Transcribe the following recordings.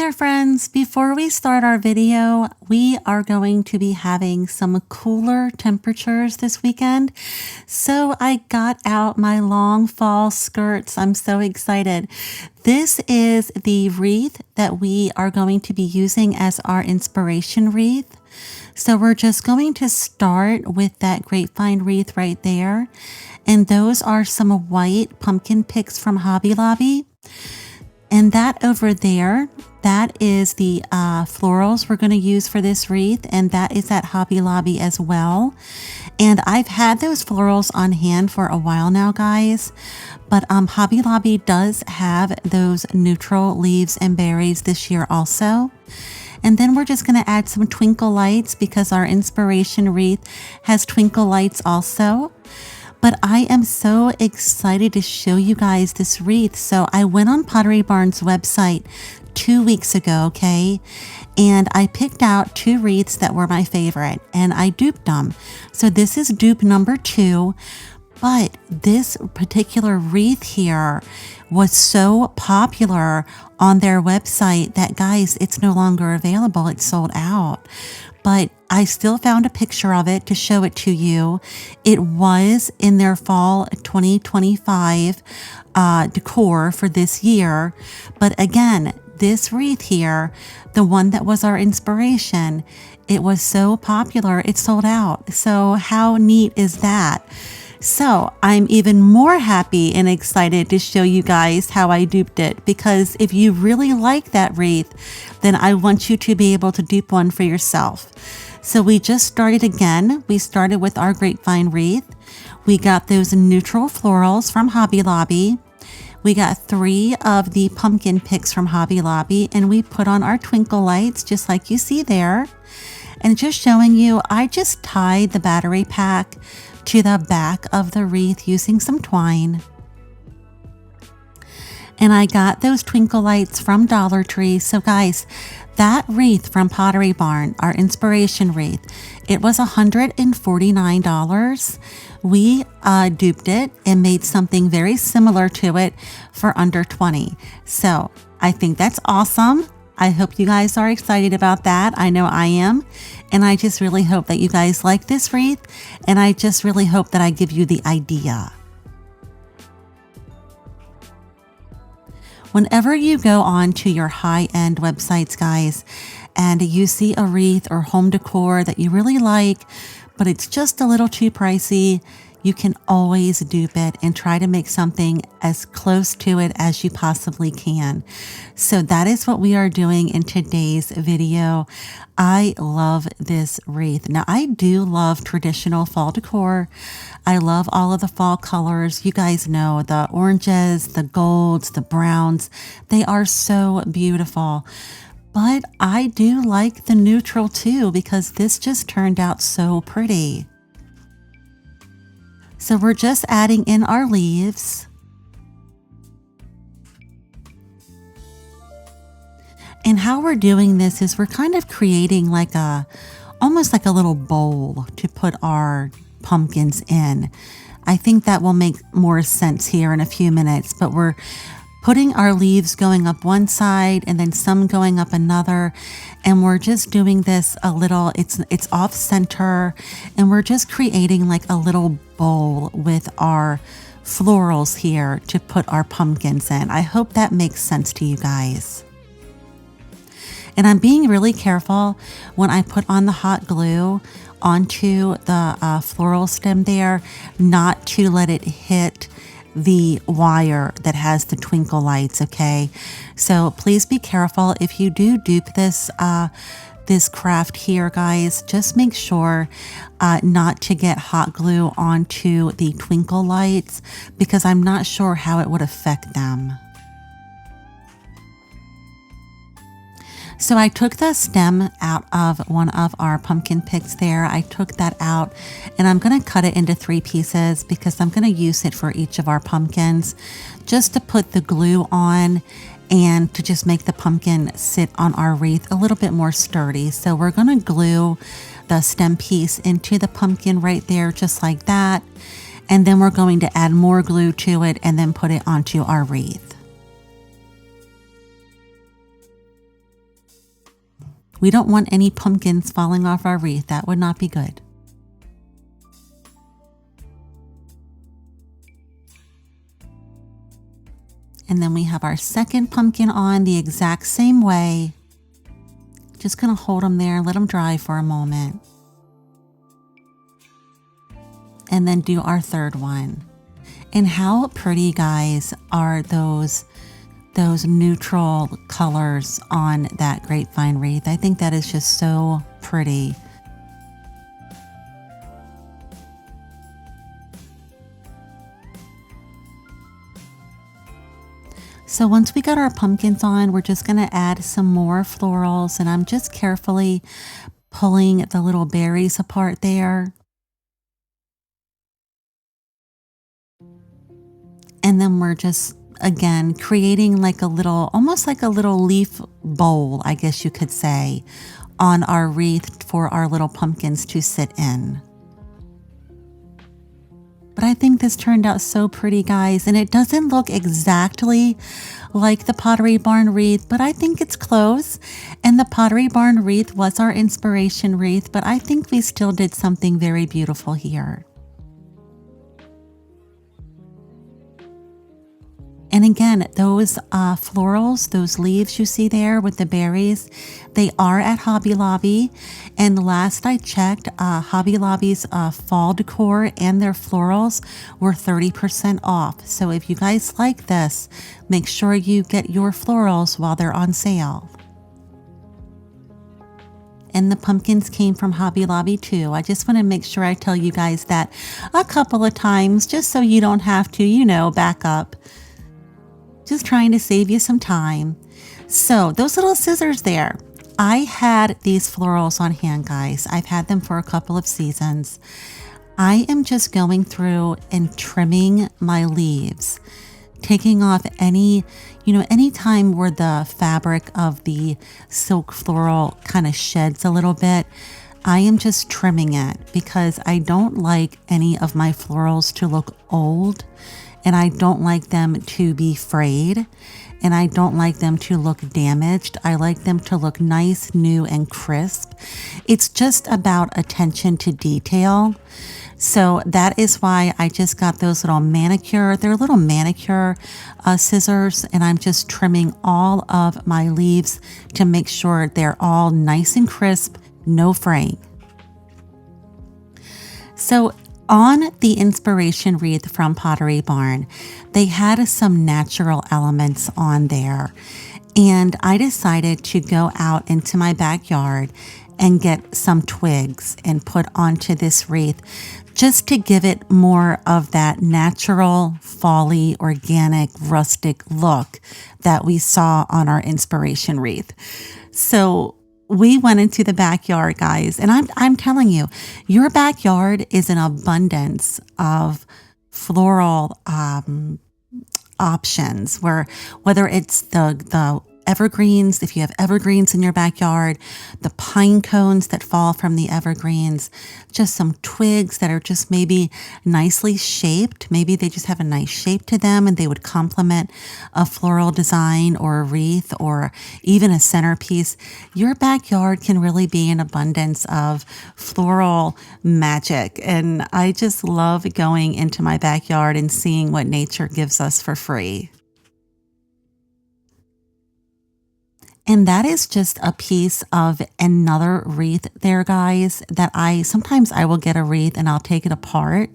there, friends. Before we start our video, we are going to be having some cooler temperatures this weekend. So I got out my long fall skirts. I'm so excited. This is the wreath that we are going to be using as our inspiration wreath. So we're just going to start with that grapevine wreath right there. And those are some white pumpkin picks from Hobby Lobby. And that over there, that is the florals we're going to use for this wreath. And that is at Hobby Lobby as well. And I've had those florals on hand for a while now, guys. But Hobby Lobby does have those neutral leaves and berries this year also. And then we're just going to add some twinkle lights because our inspiration wreath has twinkle lights also. But I am so excited to show you guys this wreath. So I went on Pottery Barn's website 2 weeks ago, okay? And I picked out 2 wreaths that were my favorite and I duped them. So this is dupe number 2. But this particular wreath here was so popular on their website that, guys, it's no longer available. It's sold out. But I still found a picture of it to show it to you. It was in their fall 2025 decor for this year. But again, this wreath here, the one that was our inspiration, it was so popular, it sold out. So how neat is that? So I'm even more happy and excited to show you guys how I duped it, because if you really like that wreath, then I want you to be able to dupe one for yourself. So we just started again. We started with our grapevine wreath. We got those neutral florals from Hobby Lobby. We got 3 of the pumpkin picks from Hobby Lobby, and we put on our twinkle lights just like you see there. And just showing you, I just tied the battery pack to the back of the wreath using some twine. And I got those twinkle lights from Dollar Tree. So guys, that wreath from Pottery Barn, our inspiration wreath, it was $149. We duped it and made something very similar to it for under $20. So I think that's awesome. I hope you guys are excited about that. I know I am. And I just really hope that you guys like this wreath. And I just really hope that I give you the idea. Whenever you go on to your high-end websites, guys, and you see a wreath or home decor that you really like, but it's just a little too pricey, you can always dupe it and try to make something as close to it as you possibly can. So that is what we are doing in today's video. I love this wreath. Now, I do love traditional fall decor. I love all of the fall colors. You guys know the oranges, the golds, the browns. They are so beautiful. But I do like the neutral too, because this just turned out so pretty. So we're just adding in our leaves. And how we're doing this is we're kind of creating like almost like a little bowl to put our pumpkins in. I think that will make more sense here in a few minutes, but we're putting our leaves going up one side and then some going up another. And we're just doing this a little, it's off center, and we're just creating like a little bowl with our florals here to put our pumpkins in. I hope that makes sense to you guys. And I'm being really careful when I put on the hot glue onto the floral stem there, not to let it hit the wire that has the twinkle lights, okay? So please be careful. If you do dupe this craft here, guys, just make sure not to get hot glue onto the twinkle lights, because I'm not sure how it would affect them. So I took the stem out of one of our pumpkin picks there. I took that out and I'm going to cut it into 3 pieces because I'm going to use it for each of our pumpkins, just to put the glue on and to just make the pumpkin sit on our wreath a little bit more sturdy. So we're going to glue the stem piece into the pumpkin right there, just like that. And then we're going to add more glue to it and then put it onto our wreath. We don't want any pumpkins falling off our wreath. That would not be good. And then we have our second pumpkin on the exact same way. Just gonna hold them there, let them dry for a moment. And then do our third one. And how pretty, guys, are those neutral colors on that grapevine wreath. I think that is just so pretty. So once we got our pumpkins on, we're just gonna add some more florals, and I'm just carefully pulling the little berries apart there. And then we're just, again, creating like a little, almost like a little leaf bowl, I guess you could say, on our wreath for our little pumpkins to sit in. But I think this turned out so pretty, guys, and it doesn't look exactly like the Pottery Barn wreath, but I think it's close. And the Pottery Barn wreath was our inspiration wreath, but I think we still did something very beautiful here. And again, those florals, those leaves you see there with the berries, they are at Hobby Lobby. And last I checked, Hobby Lobby's fall decor and their florals were 30% off. So if you guys like this, make sure you get your florals while they're on sale. And the pumpkins came from Hobby Lobby too. I just want to make sure I tell you guys that a couple of times, just so you don't have to, back up. Just trying to save you some time. So those little scissors there, I had these florals on hand, guys. I've had them for a couple of seasons. I am just going through and trimming my leaves, taking off any time where the fabric of the silk floral kind of sheds a little bit. I am just trimming it because I don't like any of my florals to look old. And I don't like them to be frayed, and I don't like them to look damaged. I like them to look nice, new, and crisp. It's just about attention to detail. So that is why I just got those little manicure, they're little manicure scissors, and I'm just trimming all of my leaves to make sure they're all nice and crisp, no fraying. So on the inspiration wreath from Pottery Barn, they had some natural elements on there. And I decided to go out into my backyard and get some twigs and put onto this wreath just to give it more of that natural, folly, organic, rustic look that we saw on our inspiration wreath. So we went into the backyard, guys, and I'm telling you, your backyard is an abundance of floral options, whether it's the evergreens, if you have evergreens in your backyard, the pine cones that fall from the evergreens, just some twigs that are just maybe nicely shaped. Maybe they just have a nice shape to them and they would complement a floral design or a wreath or even a centerpiece. Your backyard can really be an abundance of floral magic. And I just love going into my backyard and seeing what nature gives us for free. And that is just a piece of another wreath there, guys, that sometimes I will get a wreath and I'll take it apart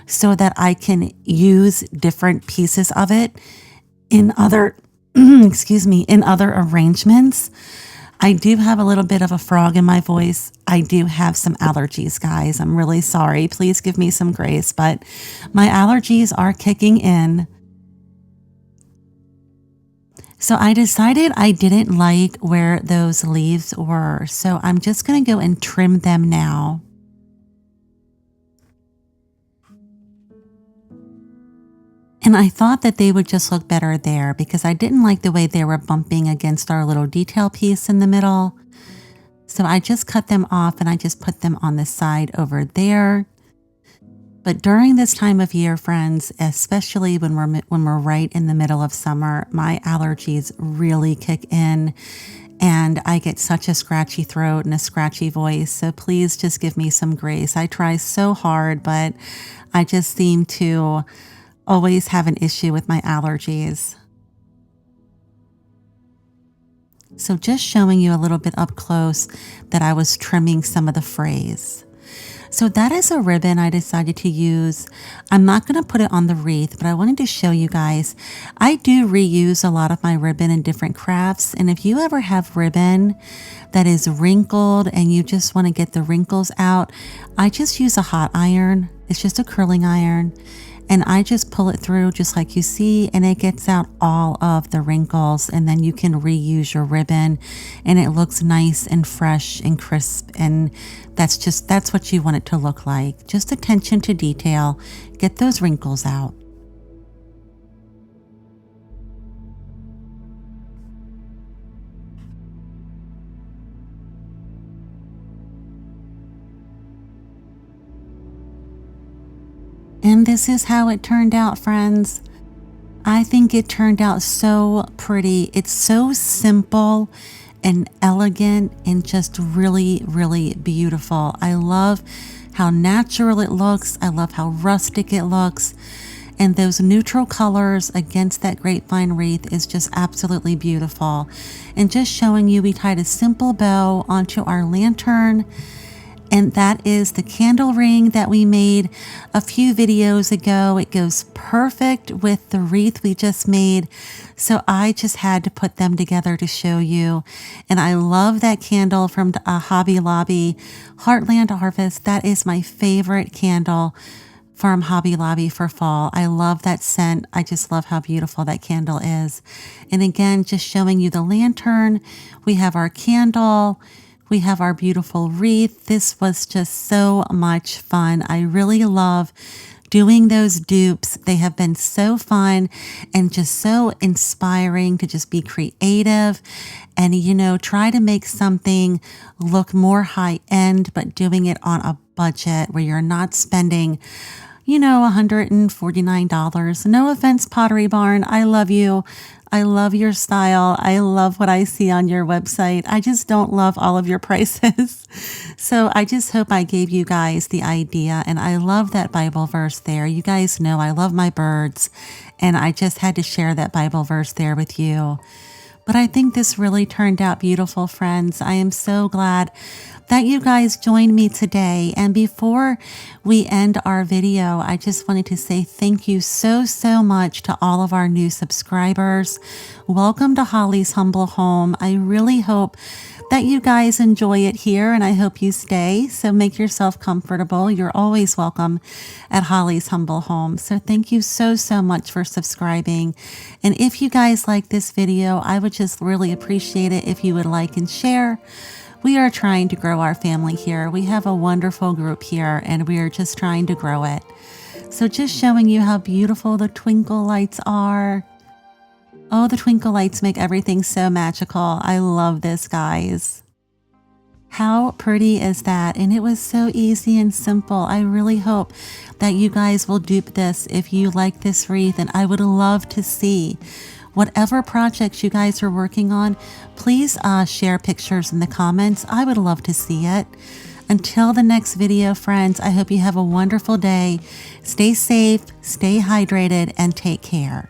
so that I can use different pieces of it in other, in other arrangements. I do have a little bit of a frog in my voice. I do have some allergies, guys. I'm really sorry. Please give me some grace, but my allergies are kicking in. So I decided I didn't like where those leaves were, so I'm just going to go and trim them now. And I thought that they would just look better there because I didn't like the way they were bumping against our little detail piece in the middle. So I just cut them off and I just put them on the side over there. But during this time of year, friends, especially when we're right in the middle of summer, my allergies really kick in. and I get such a scratchy throat and a scratchy voice. So please just give me some grace. I try so hard, but I just seem to always have an issue with my allergies. So just showing you a little bit up close that I was trimming some of the frays. So that is a ribbon I decided to use. I'm not going to put it on the wreath, but I wanted to show you guys. I do reuse a lot of my ribbon in different crafts. And if you ever have ribbon that is wrinkled and you just want to get the wrinkles out, I just use a hot iron. It's just a curling iron. And I just pull it through just like you see, and it gets out all of the wrinkles, and then you can reuse your ribbon and it looks nice and fresh and crisp, and that's what you want it to look like. Just attention to detail, get those wrinkles out. And this is how it turned out, friends. I think it turned out so pretty. It's so simple and elegant and just really, really beautiful. I love how natural it looks. I love how rustic it looks. And those neutral colors against that grapevine wreath is just absolutely beautiful. And just showing you, we tied a simple bow onto our lantern. And that is the candle ring that we made a few videos ago. It goes perfect with the wreath we just made. So I just had to put them together to show you. And I love that candle from Hobby Lobby, Heartland Harvest. That is my favorite candle from Hobby Lobby for fall. I love that scent. I just love how beautiful that candle is. And again, just showing you the lantern. We have our candle. We have our beautiful wreath. This was just so much fun. I really love doing those dupes. They have been so fun and just so inspiring to just be creative and, you know, try to make something look more high end, but doing it on a budget where you're not spending, you know, $149. No offense, Pottery Barn. I love you. I love your style. I love what I see on your website. I just don't love all of your prices. So I just hope I gave you guys the idea. And I love that Bible verse there. You guys know I love my birds. And I just had to share that Bible verse there with you. But I think this really turned out beautiful, friends. I am so glad that you guys joined me today. And before we end our video, I just wanted to say thank you so much to all of our new subscribers. Welcome to Holly's Humble Home. I really hope that you guys enjoy it here, and I hope you stay. So make yourself comfortable. You're always welcome at Holly's Humble Home. So thank you so much for subscribing. And if you guys like this video, I would just really appreciate it if you would like and share. We are trying to grow our family here. We have a wonderful group here, and we are just trying to grow it. So just showing you how beautiful the twinkle lights are. Oh, the twinkle lights make everything so magical. I love this, guys. How pretty is that? And it was so easy and simple. I really hope that you guys will dupe this if you like this wreath, and I would love to see whatever projects you guys are working on. Please share pictures in the comments. I would love to see it. Until the next video, friends, I hope you have a wonderful day. Stay safe, stay hydrated, and take care.